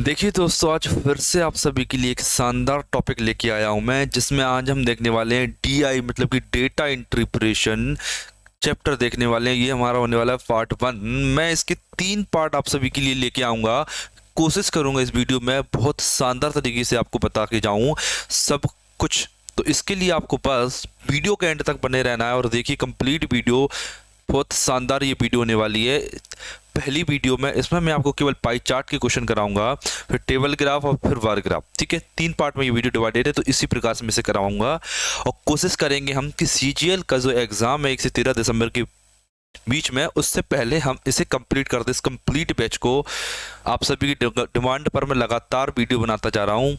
देखिए दोस्तों, आज फिर से आप सभी के लिए एक शानदार टॉपिक लेके आया हूं मैं, जिसमें आज हम देखने वाले हैं डीआई मतलब कि डेटा इंटरप्रिटेशन चैप्टर देखने वाले हैं। ये हमारा होने वाला है पार्ट 1। मैं इसके 3 पार्ट आप सभी के लिए लेके आऊंगा। कोशिश करूंगा इस वीडियो में बहुत शानदार तरीके से आपको बता के जाऊं सब कुछ। तो इसके लिए आपको बस वीडियो के एंड तक बने रहना है और देखिए कंप्लीट वीडियो। बहुत शानदार ये वीडियो होने वाली है। पहली वीडियो में इसमें मैं आपको केवल पाई चार्ट के क्वेश्चन कराऊंगा, फिर टेबल ग्राफ और फिर बार ग्राफ। ठीक है, 3 पार्ट में ये वीडियो डिवाइडेड है, तो इसी प्रकार से मैं इसे कराऊंगा। और कोशिश करेंगे हम कि सीजीएल का जो एग्जाम है 1 से 13 दिसंबर के बीच में, उससे पहले हम इसे कंप्लीट कर दें। इस कंप्लीट बैच को आप सभी की डिमांड पर मैं लगातार वीडियो बनाता जा रहा हूँ।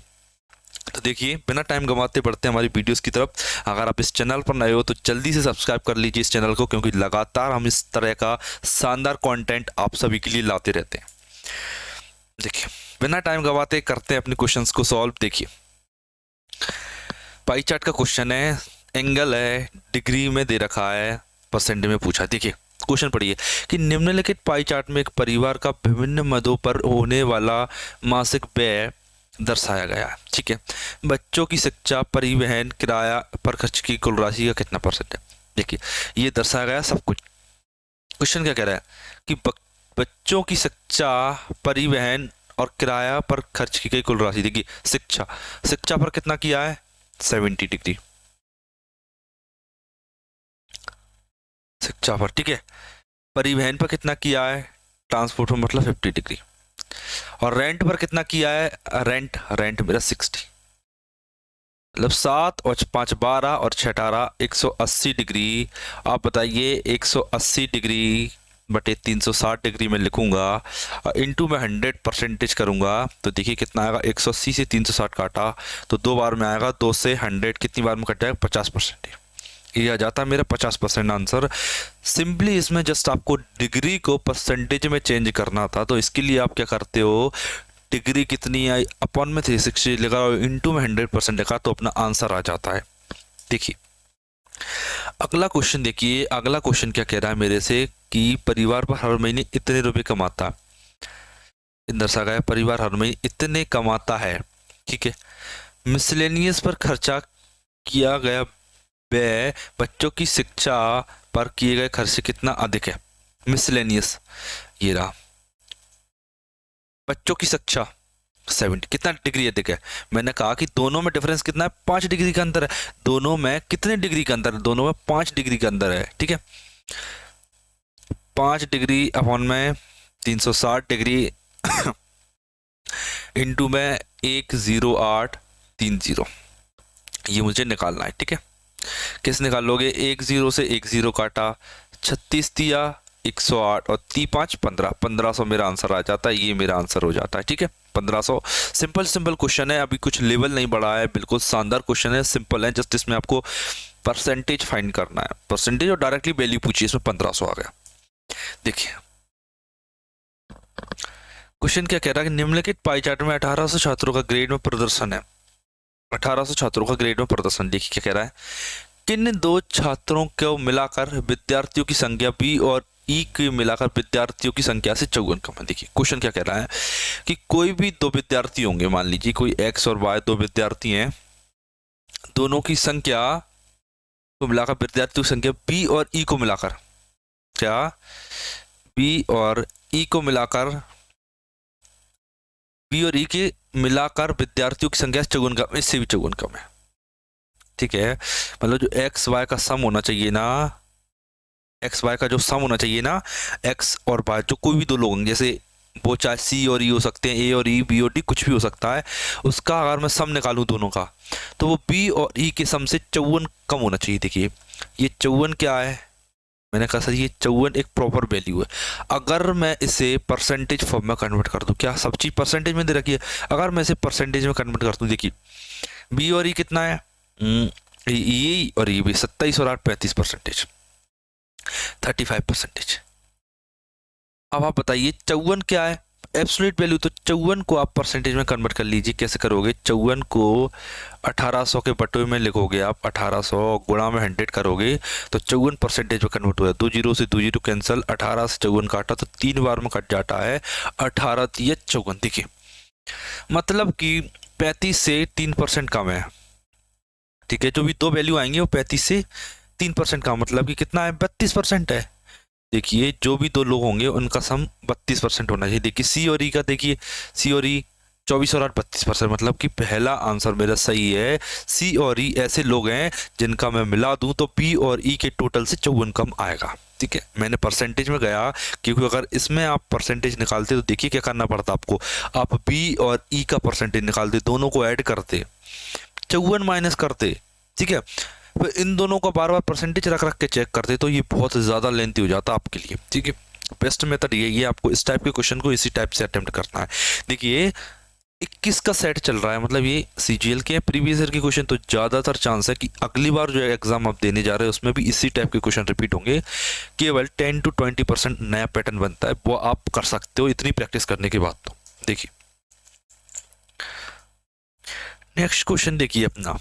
तो देखिए, बिना टाइम गंवाते बढ़ते हैं हमारी वीडियोस की तरफ। अगर आप इस चैनल पर नए हो तो जल्दी से सब्सक्राइब कर लीजिए इस चैनल को, क्योंकि लगातार हम इस तरह का शानदार कंटेंट आप सभी के लिए लाते रहते हैं। देखिए, बिना टाइम गंवाते करते हैं अपने क्वेश्चंस को सॉल्व। देखिए, पाई चार्ट का क्वेश्चन है, एंगल है, डिग्री में दे रखा है, परसेंट में पूछा। देखिए क्वेश्चन पढ़िए कि निम्नलिखित पाई चार्ट में एक परिवार का विभिन्न मदों पर होने वाला मासिक व्यय दर्शाया गया है। ठीक है, बच्चों की शिक्षा, परिवहन, किराया पर खर्च की कुल राशि का कितना परसेंट है। देखिए, ये दर्शाया गया सब कुछ। क्वेश्चन क्या कह रहा है कि बच्चों की शिक्षा, परिवहन और किराया पर खर्च की गई कुल राशि। देखिए, शिक्षा शिक्षा पर कितना किया है, 70 डिग्री शिक्षा पर। ठीक है, परिवहन पर कितना किया है, ट्रांसपोर्ट पर मतलब 50 डिग्री। और रेंट पर कितना किया है, रेंट रेंट मेरा 60, मतलब 7 और 5 12 और 6 18, 180 डिग्री। आप बताइए, 180 डिग्री बटे 360 डिग्री में लिखूंगा, इनटू में 100% करूंगा तो देखिए कितना आएगा। 180 से 360 काटा तो 2 बार में आएगा, 2 से 100 कितनी बार में कट जाएगा, 50%। ये आ जाता है मेरा 50% आंसर। सिंपली इसमें जस्ट आपको डिग्री को परसेंटेज में चेंज करना था, तो इसके लिए आप क्या करते हो, डिग्री कितनी आई अपॉन में 360 लगा और इंटू में 100% लिखा तो अपना आंसर आ जाता है। देखिए अगला क्वेश्चन, देखिए अगला क्वेश्चन क्या कह रहा है मेरे से कि परिवार पर हर महीने इतने रुपए कमाता है। दर्शा गया परिवार हर महीने इतने कमाता है। ठीक है, मिसलेनियस पर खर्चा किया गया व्यय बच्चों की शिक्षा पर किए गए खर्च से कितना अधिक है। मिसलेनियस ये रहा, बच्चों की शिक्षा 70 कितना डिग्री अधिक है। मैंने कहा कि दोनों में डिफरेंस कितना है, 5 डिग्री का अंतर है। दोनों में कितने डिग्री का अंतर है, दोनों में 5 डिग्री का अंतर है। ठीक है, 5 डिग्री अपॉन में 360 डिग्री इंटू में 10830, ये मुझे निकालना है। ठीक है, किस निकालोगे, 1 0 से 1 0 काटा, 36 दिया, 108 और 3 5 15, 1500 मेरा आंसर आ जाता है। ये मेरा आंसर हो जाता है। ठीक है, 1500। सिंपल क्वेश्चन है, अभी कुछ लेवल नहीं बढ़ा है, बिल्कुल शानदार क्वेश्चन है, सिंपल है। जस्ट इसमें आपको परसेंटेज फाइंड करना है, परसेंटेज और डायरेक्टली वैल्यू पूछिए। इसमें 1500 आ गया। देखिए क्वेश्चन क्या कह रहा है कि निम्नलिखित पाई चार्ट में 1800 छात्रों का ग्रेड में प्रदर्शन है। 1800 छात्रों का ग्रेड में प्रदर्शन। देखिए क्या कह रहा है, किन दो छात्रों को मिलाकर विद्यार्थियों की संख्या बी और ई के मिलाकर विद्यार्थियों की संख्या से 54 कम है। देखिए क्वेश्चन क्या कह रहा है कि कोई भी दो विद्यार्थी होंगे, मान लीजिए कोई एक्स और वाई दो विद्यार्थी हैं, दोनों की संख्या को मिलाकर विद्यार्थियों की संख्या बी और ई को मिलाकर, क्या बी और ई को मिलाकर, बी और ई के मिलाकर विद्यार्थियों की संख्या 54 कम, इससे भी 54 कम है। ठीक है, मतलब जो एक्स वाई का सम होना चाहिए ना, एक्स वाई का जो सम होना चाहिए ना, एक्स और वाई जो कोई भी दो लोग होंगे, जैसे वो चाहे सी और ई हो सकते हैं, ए और ई, बी और डी, कुछ भी हो सकता है, उसका अगर मैं सम निकालूं दोनों का, तो वो बी और ई के सम से 54 कम होना चाहिए। देखिए ये 54 क्या है, मैंने कहा सर ये 54 एक प्रॉपर वैल्यू है। अगर मैं इसे परसेंटेज फॉर्म में कन्वर्ट कर दूं, क्या सब चीज परसेंटेज में दे रखी है, अगर मैं इसे परसेंटेज में कन्वर्ट कर दूं, देखिए बी और ई कितना है, ये और ये भी 27 और 8 35%, 35%। अब आप बताइए 54 क्या है, एब्सोल्यूट वैल्यू। तो 54 को आप परसेंटेज में कन्वर्ट कर लीजिए। कैसे करोगे, 54 को 1800 के बटवे में लिखोगे आप, 1800 गुणा में 100 करोगे तो 54 परसेंटेज में कन्वर्ट हुआ है। 2 0 से 2 0 कैंसिल, 18 से 54 काटा तो 3 बार में कट जाता है, 18 3 54। देखिए मतलब कि 35 से 3% कम है। ठीक है, जो भी दो वैल्यू आएंगे वो 35 से 3% का, मतलब कि कितना है, 32% है। देखिए जो भी दो लोग होंगे उनका सम 32% होना चाहिए। देखिए सी और ई का, देखिए सी और ई 24 और 8 32%, मतलब कि पहला आंसर मेरा सही है। सी और ई ऐसे लोग हैं जिनका मैं मिला दूं तो पी और ई के टोटल से 54 कम आएगा। ठीक है, मैंने परसेंटेज में गया क्योंकि अगर इसमें आप परसेंटेज निकालते तो देखिए क्या करना पड़ता आपको, आप बी और ई का परसेंटेज निकालते, दोनों को ऐड करते, 54 माइनस करते। ठीक है, फिर इन दोनों का बार बार परसेंटेज रख रख के चेक करते तो ये बहुत ज़्यादा लेंथी हो जाता आपके लिए। ठीक है, बेस्ट मेथड ये आपको इस टाइप के क्वेश्चन को इसी टाइप से अटेम्प्ट करना है। देखिए 21 का सेट चल रहा है, मतलब ये सीजीएल के प्रीवियस ईयर के क्वेश्चन, तो ज़्यादातर चांस है कि अगली बार जो एग्जाम आप देने जा रहे हैं उसमें भी इसी टाइप के क्वेश्चन रिपीट होंगे। केवल 10 to 20% नया पैटर्न बनता है, वो आप कर सकते हो इतनी प्रैक्टिस करने के बाद। तो देखिए नेक्स्ट क्वेश्चन, देखिए अपना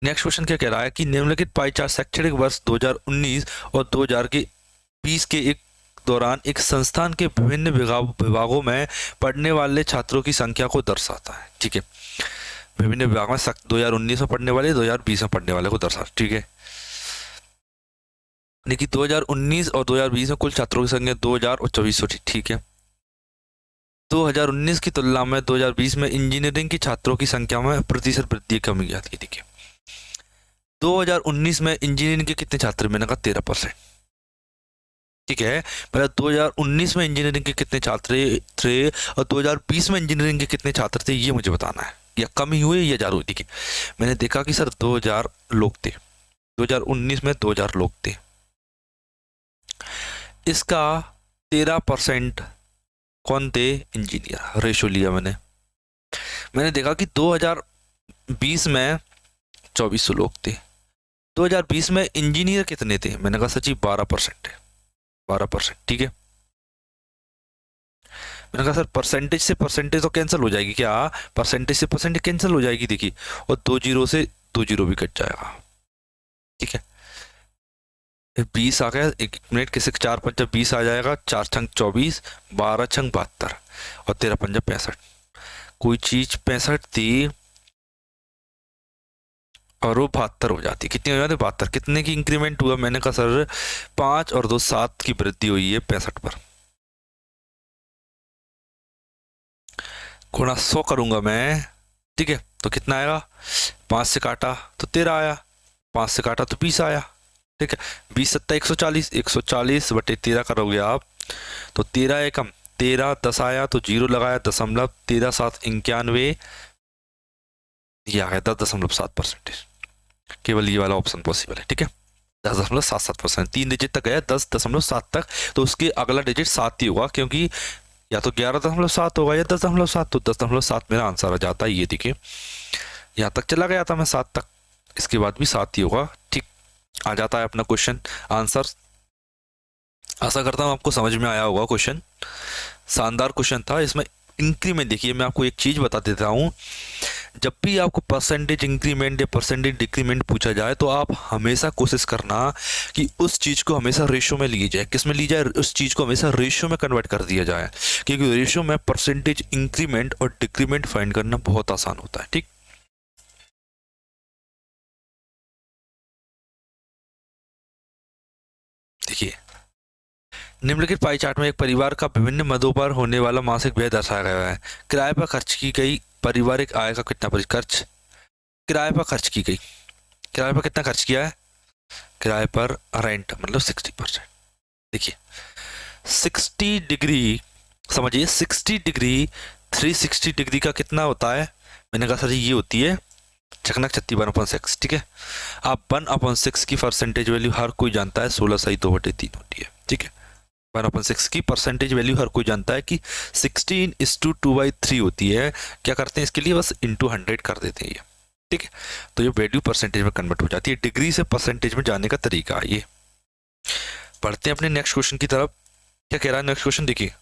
नेक्स्ट क्वेश्चन क्या कह रहा है कि निम्नलिखित पाई चार्ट शैक्षणिक वर्ष 2019 और 2020 के एक दौरान एक संस्थान के विभिन्न विभागों में पढ़ने वाले छात्रों की संख्या को दर्शाता है। ठीक है, विभिन्न विभाग में 2019 में पढ़ने वाले, 2020 में पढ़ने वाले को दर्शाता। ठीक है, देखिए 2019 और 2020 में कुल छात्रों की संख्या 2000 और 2400 थी। ठीक है, 2019 की तुलना में 2020 में इंजीनियरिंग के छात्रों की संख्या में प्रतिशत वृद्धि कमी आती है। देखिए 2019 में इंजीनियरिंग के कितने छात्र, मैंने कहा 13%। ठीक है, मतलब 2019 में इंजीनियरिंग के कितने छात्र थे और 2020 में इंजीनियरिंग के कितने छात्र थे, ये मुझे बताना है, या कमी हुई या ज्यादा हुई। देखिए मैंने देखा कि सर 2000 लोग थे, 2019 में 2000 लोग थे, इसका 13% कौन थे, इंजीनियर, रेशो लिया मैंने। मैंने देखा कि 2020 में 2400 लोग थे, 2020 में इंजीनियर कितने थे, मैंने कहा सची 12% है, 12%। ठीक है, मैंने कहा सर परसेंटेज से परसेंटेज तो कैंसिल हो जाएगी क्या, परसेंटेज से परसेंटेज कैंसिल हो जाएगी। देखिए और 2 जीरो से 2 जीरो भी कट जाएगा। ठीक है, 20 आ गया, एक मिनट किसी 4 पंजा 20 आ जाएगा, 4 छंग 24, 12 छंग 72 और 13 पंजा 65। कोई चीज 65 थी और वो 72 हो जाती, कितनी हो जाती, 72। कितने की इंक्रीमेंट हुआ, मैंने कहा सर 5 और 2 7 की वृद्धि हुई है 65 पर। गुणा 100 करूंगा मैं। ठीक है, तो कितना आएगा, 5 से काटा तो 13 आया, 5 से काटा तो 20 आया। ठीक है, 20 सत्ता 140, 140 बटे 13 करोगे आप तो 13 एकम 13, 10 आया तो 0 लगाया, 13.791, ये आ गया 10.7%। केवल ये वाला ऑप्शन पॉसिबल है। ठीक है, 10.77%, 3 डिजिट तक गया, 10.7 तक, तो उसके अगला डिजिट 7 ही होगा, क्योंकि या तो 11.7 होगा या 10.7, तो 10.7 मेरा आंसर आ जाता है। ये देखिए यहाँ तक चला गया था मैं 7 तक, इसके बाद भी 7 ही होगा। ठीक, आ जाता है अपना क्वेश्चन आंसर। आशा करता हूँ आपको समझ में आया होगा क्वेश्चन, शानदार क्वेश्चन था। इसमें इंक्रीमेंट, देखिए मैं आपको एक चीज बता देता हूँ, जब भी आपको परसेंटेज इंक्रीमेंट या परसेंटेज डिक्रीमेंट पूछा जाए तो आप हमेशा कोशिश करना कि उस चीज को हमेशा रेशो में ली जाए। किस में ली जाए, उस चीज को हमेशा रेशो में कन्वर्ट कर दिया जाए, क्योंकि रेशो में परसेंटेज इंक्रीमेंट और डिक्रीमेंट फाइंड करना बहुत आसान होता है। ठीक, देखिए निम्नलिखित पाई चार्ट में एक परिवार का विभिन्न मदों पर होने वाला मासिक व्यय दर्शाया गया है। किराए पर खर्च की गई पारिवारिक आय का कितना खर्च, किराए पर खर्च की गई, किराए पर कितना खर्च किया है, किराए पर रेंट मतलब 60%। देखिए 60 डिग्री, समझिए 60 डिग्री 360 डिग्री का कितना होता है, मैंने कहा सर ये होती है चकनक 1/6। ठीक है, आप 1/6 की परसेंटेज वैल्यू हर कोई जानता है 16 सही 2/3 होती है। ठीक है, 1/6 की परसेंटेज वैल्यू हर कोई जानता है कि 16:2/3 होती है। क्या करते हैं इसके लिए, बस इंटू 100 कर देते हैं ये। ठीक है, तो ये वैल्यू परसेंटेज में कन्वर्ट हो जाती है। डिग्री से परसेंटेज में जाने का तरीका है ये। पढ़ते हैं अपने नेक्स्ट क्वेश्चन की तरफ। क्या कह रहा है नेक्स्ट क्वेश्चन, देखिए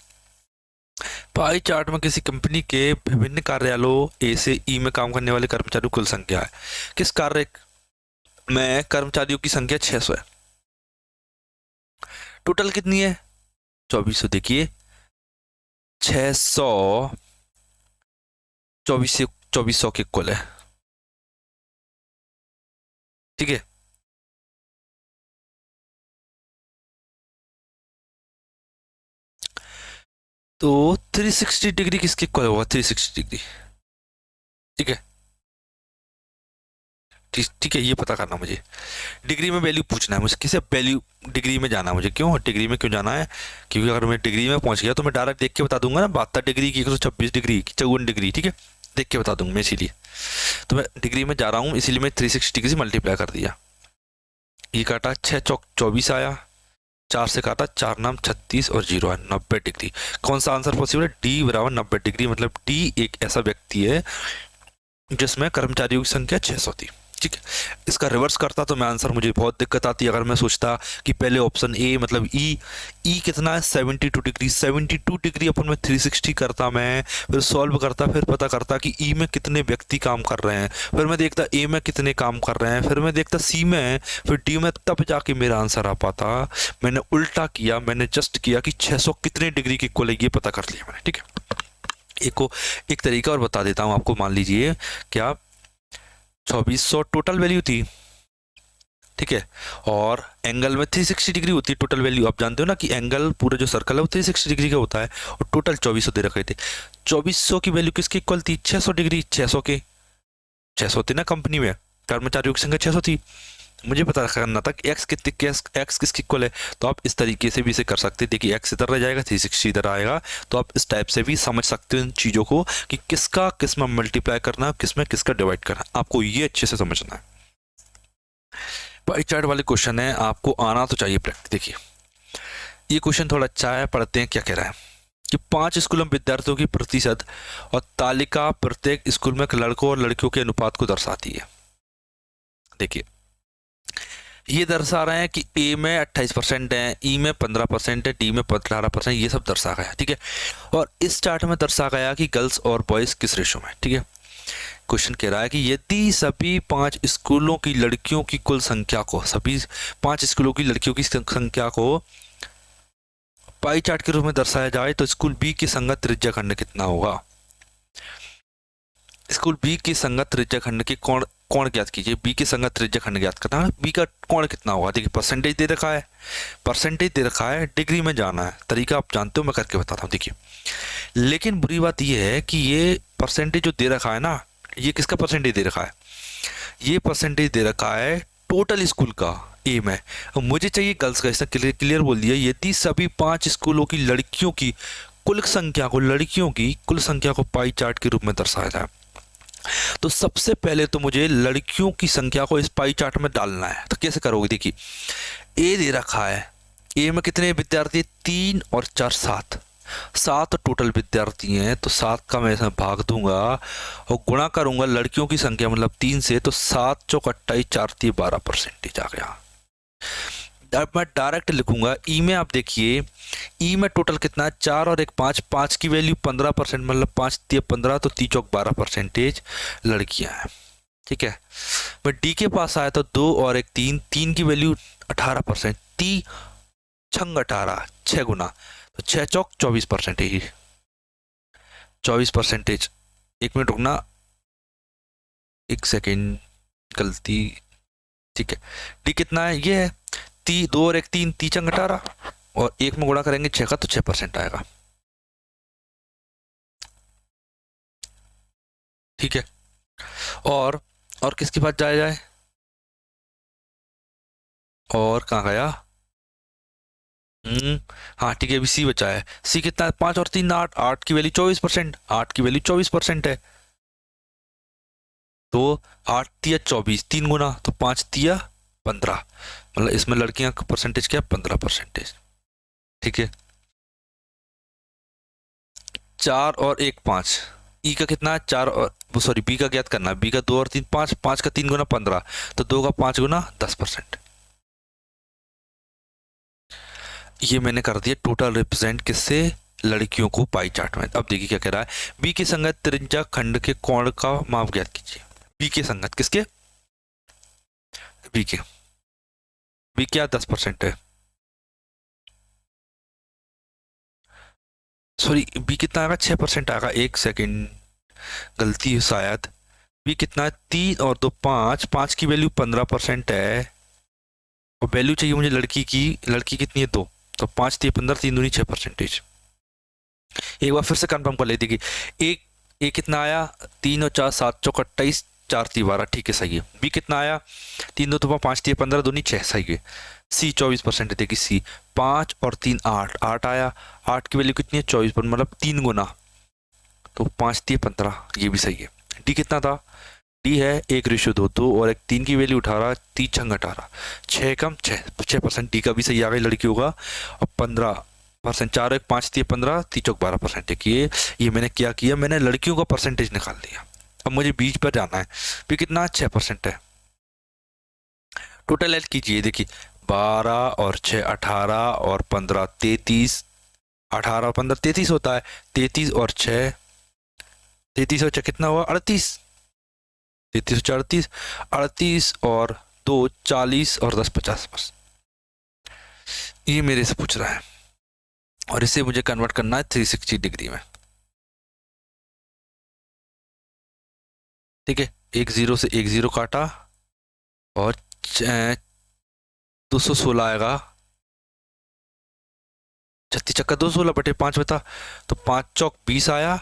पाई चार्ट में किसी कंपनी के विभिन्न कार्यालयों ए से ई में काम करने वाले कर्मचारियों की कुल संख्या है। किस कार्य में कर्मचारियों की संख्या 600 है, टोटल कितनी है 2400। देखिए 600 2400 के इक्वल है। ठीक है, तो 360 डिग्री किसके इक्वल होगा? 360 डिग्री। ठीक है, ठीक है, ये पता करना मुझे। डिग्री में वैल्यू पूछना है मुझे, किसे वैल्यू डिग्री में जाना है मुझे। क्यों डिग्री में क्यों जाना है? क्योंकि अगर मैं डिग्री में पहुंच गया तो मैं डायरेक्ट देख के बता दूंगा ना, 72 डिग्री की 126 डिग्री की 54 डिग्री। ठीक है, देख के बता दूंगा मैं, इसीलिए तो मैं डिग्री में जा रहा हूँ, इसीलिए मैं 360 डिग्री से मल्टीप्लाई कर दिया। ये काटा 6 चौक 24 आया, 4 से काटा 4 नाम 36 और 0 है 90 डिग्री। कौन सा आंसर पॉसिबल है? डी बराबर 90 डिग्री, मतलब डी एक ऐसा व्यक्ति है जिसमें कर्मचारियों की संख्या 600 थी। ठीक है, इसका रिवर्स करता तो मैं आंसर, मुझे बहुत दिक्कत आती अगर मैं सोचता कि पहले ऑप्शन ए मतलब ई कितना है 72 डिग्री, 72 डिग्री अपन में 360 करता मैं, फिर सॉल्व करता, फिर पता करता कि ई में कितने व्यक्ति काम कर रहे हैं, फिर मैं देखता ए में कितने काम कर रहे हैं, फिर मैं देखता सी में, फिर डी में, तब जाके मेरा आंसर आ पाता। मैंने उल्टा किया, मैंने जस्ट किया कि 600 कितने डिग्री की इक्वल है, ये पता कर लिया मैंने। ठीक है, एक तरीका और बता देता हूँ आपको। मान लीजिए क्या 2400 टोटल वैल्यू थी, ठीक है, और एंगल में 360 डिग्री होती है टोटल वैल्यू। आप जानते हो ना कि एंगल पूरा जो सर्कल है वो 360 डिग्री का होता है, और टोटल 2400 दे रखे थे। 2400 की वैल्यू किसकी इक्वल थी? 600 डिग्री। 600 के 600 थी ना कंपनी में, कर्मचारियों की संख्या 600 थी। मुझे पता करना था कि एक्स किसकी इक्वल है, तो आप इस तरीके से भी इसे कर सकते हैं। देखिए एक्स इधर रह जाएगा, 360 इधर आएगा, तो आप इस टाइप से भी समझ सकते हो इन चीज़ों को कि किसका किस में मल्टीप्लाई करना, किस में किसका डिवाइड करना, आपको ये अच्छे से समझना है। पाई चार्ट वाले क्वेश्चन है, आपको आना तो चाहिए प्रैक्टिस। देखिए ये क्वेश्चन थोड़ा अच्छा है, पढ़ते हैं क्या कह रहा है कि 5 स्कूलों में विद्यार्थियों की प्रतिशत और तालिका प्रत्येक स्कूल में लड़कों और लड़कियों के अनुपात को दर्शाती है। देखिए ये दर्शा रहे हैं कि ए में 28% है, ई में 15% है, डी में 18%, ये सब दर्शा गया। ठीक है, और इस चार्ट में दर्शा गया कि गर्ल्स और बॉयज किस रेशो में। ठीक है, क्वेश्चन कह रहा है कि यदि सभी 5 स्कूलों की लड़कियों की कुल संख्या को, सभी 5 स्कूलों की लड़कियों की संख्या को पाई चार्ट के रूप में दर्शाया जाए तो स्कूल बी की संगत त्रिज्या खंड कितना होगा? स्कूल बी की संगत त्रिज्या खंड की कोण कोण ज्ञात कीजिए। बी की संगत त्रिज्या खंड ज्ञात करना है, बी का कोण कितना होगा? देखिए परसेंटेज दे रखा है, परसेंटेज दे रखा है, डिग्री में जाना है। तरीका आप जानते हो, मैं करके बताता हूँ। देखिए लेकिन बुरी बात यह है कि ये परसेंटेज जो दे रखा है ना, ये किसका परसेंटेज दे रखा है? ये परसेंटेज दे रखा है टोटल स्कूल का ए में, मुझे चाहिए गर्ल्स का। इसने क्लियर बोल दिया यदि सभी 5 स्कूलों की लड़कियों की कुल संख्या को, लड़कियों की कुल संख्या को पाई चार्ट के रूप में दर्शाया जाए, तो सबसे पहले तो मुझे लड़कियों की संख्या को इस पाई चार्ट में डालना है। तो कैसे करोगे? देखिए ए दे रखा है, ए में कितने विद्यार्थी? 3 और 4 7, 7 टोटल विद्यार्थी हैं, तो 7 का मैं इसमें भाग दूंगा और गुणा करूंगा लड़कियों की संख्या मतलब 3 से, तो 7 चौक 28, 4 3 12% आ गया। अब मैं डायरेक्ट लिखूंगा ई में। आप देखिए ई में टोटल कितना है? 4 और 1 5, 5 की वैल्यू 15%, मतलब 5 3 15, तो 3 चौक 12% लड़कियां हैं। ठीक है, मैं डी के पास आया तो 2 और 1 3, 3 की वैल्यू 18%, 3 छंग 18, 6 गुना, तो 6 चौक 24%, 24%। 1 मिनट रुकना, 1 सेकेंड, गलती। ठीक है, डी कितना है? ये है 2 और 1 3, 3 चंग 18, और 1 में गुणा करेंगे 6 का, तो 6% आएगा। ठीक है, और और किसके पास जाया जाए? और कहाँ गया? हाँ ठीक है, अभी सी बचा है। सी कितना है? 5 और 3 8, 8 की वैल्यू 24%, 8 की वैल्यू 24% है, तो 8 तिया 24, 3 गुना, तो 5 तिया 15, मतलब इसमें लड़कियां का परसेंटेज क्या है? 15%। ठीक है, 4 और 1 5, ई का कितना है? 4 और सॉरी बी का ज्ञात करना है। बी का 2 और 3 5, 5 का 3 गुना 15, तो 2 का 5 गुना 10%। ये मैंने कर दिया टोटल रिप्रेजेंट किससे? लड़कियों को पाई चार्ट में। अब देखिए क्या कह रहा है, बी की संगत त्रिज्या खंड के कोण का माप ज्ञात कीजिए। बी की संगत किसके? बी के। बी क्या 10% है, सॉरी बी कितना आएगा, 6% आएगा, एक सेकेंड गलती है शायद। बी कितना है, 3 और 2 5, 5 की वैल्यू 15% है, और वैल्यू चाहिए मुझे लड़की की, लड़की कितनी है 2, तो 5 3 15, 3 दूनी 6%। एक बार फिर से कंफर्म कर लेती कि एक ए कितना आया, 3 और 4 7 चौक 28, 4 3 12, ठीक है सही है। बी कितना आया, 3 2 तो 5 3 15 दूनी 6, सही है। सी 24% देगी, सी 5 और 3 8, 8 आया, 8 की वैल्यू कितनी है 24, मतलब 3 गुना, तो 5 3 15, ये भी सही है। डी कितना था, डी है 1:2 और एक 3 की वैल्यू 18, 3 छंग 18, 6 कम 6%, डी का भी सही आ गया लड़कियों का। और 15%, 4 1 5 3 15, 3 चौक 12%। देखिए ये मैंने क्या किया, मैंने लड़कियों का परसेंटेज निकाल दिया। अब मुझे बीच पर जाना है, भी कितना 6% है। टोटल ऐड कीजिए, देखिए 12 और 6 18 और 15 33, 18 और 15 33 होता है, 33 और 6, 33 और 6 कितना हुआ 38, 33 और 38, 38 और 2 40 और 10 50 बस। ये मेरे से पूछ रहा है और इसे मुझे कन्वर्ट करना है 360 डिग्री में। ठीक है, एक जीरो से एक जीरो काटा और 216 आएगा, 36 चक्का 216/5 बता, तो 5 चौक 20 आया,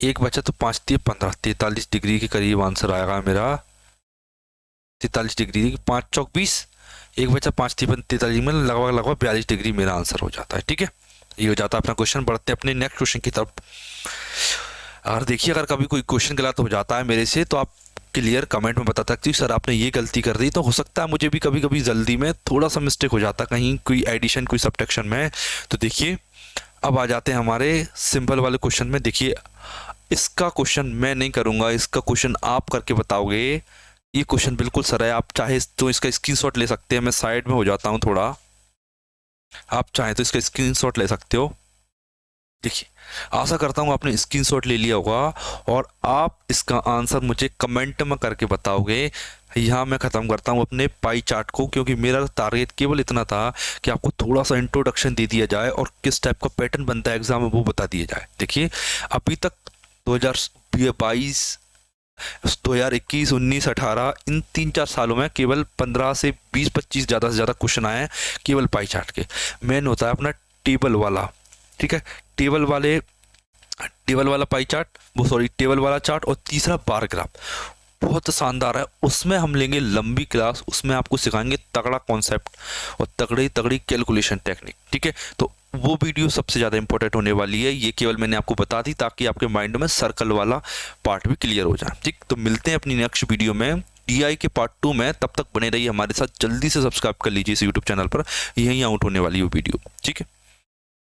एक बचा तो 5 3 15, 43 डिग्री के करीब आंसर आएगा मेरा। 43 डिग्री, 5 चौक 20, एक बचा 5 3 43 में लगभग लगभग 42 डिग्री मेरा आंसर हो जाता है। ठीक है, ये हो जाता है अपना क्वेश्चन। बढ़ते हैं अपने नेक्स्ट क्वेश्चन की तरफ। और देखिए अगर कभी कोई क्वेश्चन गलत हो जाता है मेरे से तो आप क्लियर कमेंट में बता सकते हो सर आपने ये गलती कर दी, तो हो सकता है मुझे भी कभी कभी जल्दी में थोड़ा सा मिस्टेक हो जाता है कहीं कोई एडिशन कोई सब्ट्रैक्शन में। तो देखिए अब आ जाते हैं हमारे सिंपल वाले क्वेश्चन में। देखिए इसका क्वेश्चन मैं नहीं करूंगा, इसका क्वेश्चन आप करके बताओगे। ये क्वेश्चन बिल्कुल सर है, आप चाहे तो इसका स्क्रीनशॉट ले सकते हैं, मैं साइड में हो जाता हूँ थोड़ा, आप चाहे तो इसका स्क्रीनशॉट ले सकते हो। देखिए आशा करता हूँ आपने स्क्रीनशॉट ले लिया होगा और आप इसका आंसर मुझे कमेंट में करके बताओगे। यहाँ मैं ख़त्म करता हूँ अपने पाई चार्ट को, क्योंकि मेरा टारगेट केवल इतना था कि आपको थोड़ा सा इंट्रोडक्शन दे दिया जाए और किस टाइप का पैटर्न बनता है एग्जाम में वो बता दिया जाए। देखिए अभी तक 2022 2021 19 18 इन 3-4 सालों में केवल 15 से 20-25 ज़्यादा से ज़्यादा क्वेश्चन आए हैं केवल पाई चार्ट के। मेन होता है अपना टेबल वाला, ठीक है, टेबल वाला पाई चार्ट, वो सॉरी टेबल वाला चार्ट, और तीसरा बार ग्राफ बहुत शानदार है। उसमें हम लेंगे लंबी क्लास, उसमें आपको सिखाएंगे तगड़ा कॉन्सेप्ट और तगड़ी तगड़ी कैलकुलेशन टेक्निक। ठीक है, तो वो वीडियो सबसे ज़्यादा इंपॉर्टेंट होने वाली है। ये केवल मैंने आपको बता दी ताकि आपके माइंड में सर्कल वाला पार्ट भी क्लियर हो जाए। ठीक, तो मिलते हैं अपनी नेक्स्ट वीडियो में DI के पार्ट 2 में। तब तक बने रहिए हमारे साथ, जल्दी से सब्सक्राइब कर लीजिए इस यूट्यूब चैनल पर, यहीं आउट होने वाली है वीडियो। ठीक है।